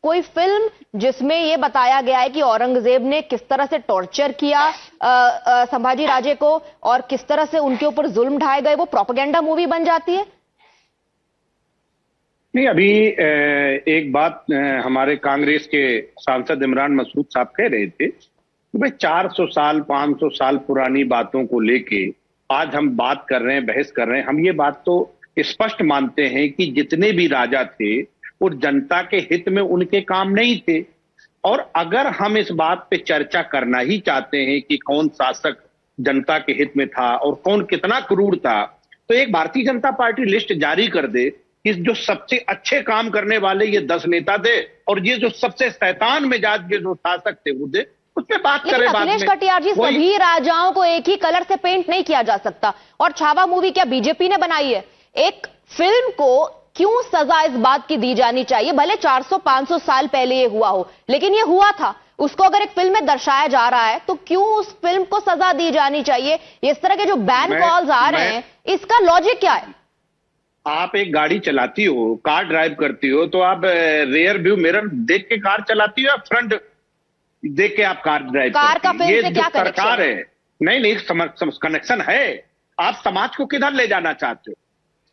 कोई फिल्म जिसमें ये बताया गया है कि औरंगजेब ने किस तरह से टॉर्चर किया संभाजी राजे को और किस तरह से उनके ऊपर जुल्म ढाए गए, वो प्रोपेगेंडा मूवी बन जाती है? नहीं, अभी एक बात हमारे कांग्रेस के सांसद इमरान मसूद साहब कह रहे थे कि भाई 400 साल 500 साल पुरानी बातों को लेके आज हम बात कर रहे हैं, बहस कर रहे हैं। हम ये बात तो स्पष्ट मानते हैं कि जितने भी राजा थे वो जनता के हित में उनके काम नहीं थे। और अगर हम इस बात पे चर्चा करना ही चाहते हैं कि कौन शासक जनता के हित में था और कौन कितना क्रूर था, तो एक भारतीय जनता पार्टी लिस्ट जारी कर दे कि जो सबसे अच्छे काम करने वाले ये 10 नेता थे और ये जो सबसे शैतान मिजाज के जो शासक थे वो थे, उस पर बात करें। अखिलेश कटियार जी, सभी राजाओं को एक ही कलर से पेंट नहीं किया जा सकता। और छावा मूवी क्या बीजेपी ने बनाई है? एक फिल्म को क्यों सजा इस बात की दी जानी चाहिए? भले 400-500 साल पहले ये हुआ हो, लेकिन ये हुआ था, उसको अगर एक फिल्म में दर्शाया जा रहा है तो क्यों उस फिल्म को सजा दी जानी चाहिए? इस तरह के जो बैन कॉल्स आ रहे हैं, इसका लॉजिक क्या है? आप एक गाड़ी चलाती हो, कार ड्राइव करती हो, तो आप रेयर व्यू मिरर देख के कार चलाती हो या फ्रंट देख के आप कार ड्राइव कार का फिल्म ये से क्या सरकार है? नहीं, कनेक्शन है। आप समाज को किधर ले जाना चाहते हो?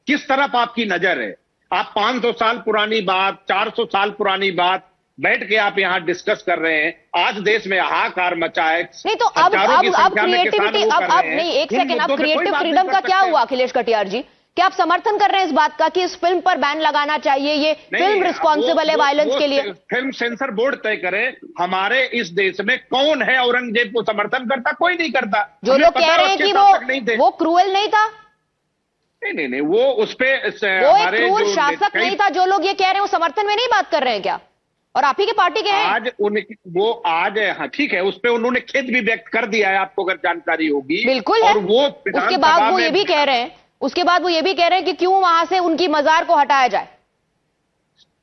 किस तरफ आपकी नजर है? आप 500 साल पुरानी बात, 400 साल पुरानी बात बैठ के आप यहाँ डिस्कस कर रहे हैं। आज देश में हाहाकार मचा है। नहीं तो अब क्रिएटिविटी, अब नहीं, एक सेकेंड, अब क्रिएटिव फ्रीडम का क्या हुआ अखिलेश कटियार जी? क्या आप समर्थन कर रहे हैं इस बात का कि इस फिल्म पर बैन लगाना चाहिए? ये फिल्म रिस्पॉन्सिबल है वायलेंस के लिए? फिल्म सेंसर बोर्ड तय करे। हमारे इस देश में कौन है औरंगजेब को समर्थन करता? कोई नहीं करता। जो लोग कह रहे हैं कि वो क्रूएल नहीं था, नहीं, वो उस पे वो एक क्रूर शासक नहीं था, जो लोग ये कह रहे हैं वो समर्थन में नहीं बात कर रहे हैं क्या? और आप ही की पार्टी के हैं। आज हाँ ठीक है, उस पे उन्होंने खेद भी व्यक्त कर दिया है, आपको अगर जानकारी होगी। बिल्कुल है। और वो उसके बाद वो ये भी कह रहे हैं कि क्यों वहां से उनकी मजार को हटाया जाए।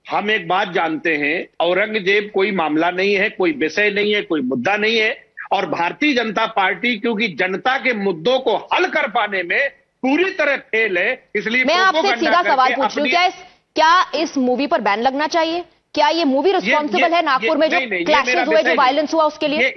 हम एक बात जानते हैं, औरंगजेब कोई मामला नहीं है, कोई विषय नहीं है, कोई मुद्दा नहीं है। और भारतीय जनता पार्टी क्योंकि जनता के मुद्दों को हल कर पाने में पूरी तरह फेल है, इसलिए मैं आपसे एक सीधा सवाल पूछ रही हूं, क्या इस मूवी पर बैन लगना चाहिए? क्या ये मूवी रिस्पॉन्सिबल है नागपुर में जो क्लैशेस हुए, जो वायलेंस हुआ उसके लिए?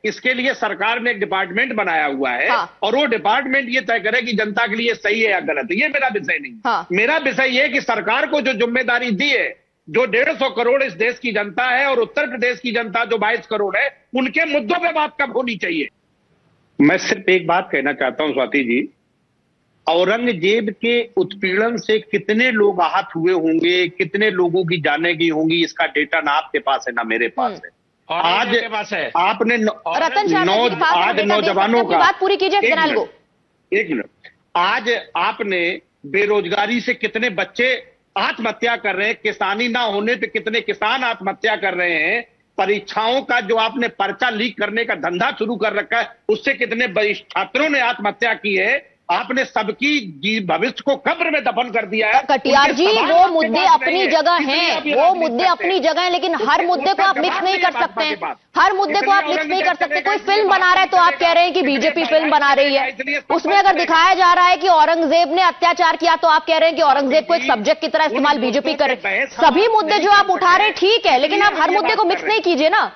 इसके लिए सरकार ने एक डिपार्टमेंट बनाया हुआ है। हाँ। और वो डिपार्टमेंट ये तय करे कि जनता के लिए सही है या गलत है। ये मेरा विषय नहीं। हाँ। मेरा विषय ये कि सरकार को जो जिम्मेदारी दी है, जो 150 करोड़ इस देश की जनता है और उत्तर प्रदेश की जनता जो 22 करोड़ है, उनके मुद्दों पर बात कब होनी चाहिए। मैं सिर्फ एक बात कहना चाहता हूं स्वाति जी, औरंगजेब के उत्पीड़न से कितने लोग आहत हुए होंगे, कितने लोगों की जानें गई होंगी, इसका डेटा ना आपके पास है ना मेरे पास है। आज आपने आज नौजवानों का बात पूरी कीजिए। एक मिनट, आज आपने बेरोजगारी से कितने बच्चे आत्महत्या कर रहे हैं, किसानी ना होने पे कितने किसान आत्महत्या कर रहे हैं, परीक्षाओं का जो आपने पर्चा लीक करने का धंधा शुरू कर रखा है उससे कितने छात्रों ने आत्महत्या की है। आपने सबकी भविष्य को कब्र में दफन कर दिया है। कटियार जी, वो मुद्दे अपनी जगह हैं, वो मुद्दे अपनी जगह हैं, लेकिन हर मुद्दे को आप मिक्स नहीं कर सकते हैं। हर मुद्दे को आप मिक्स नहीं कर सकते। कोई फिल्म बना रहा है तो आप कह रहे हैं कि बीजेपी फिल्म बना रही है, उसमें अगर दिखाया जा रहा है कि औरंगजेब ने अत्याचार किया तो आप कह रहे हैं कि औरंगजेब को एक सब्जेक्ट की तरह इस्तेमाल बीजेपी करे। सभी मुद्दे जो आप उठा रहे हैं ठीक है, लेकिन आप हर मुद्दे को मिक्स नहीं कीजिए ना।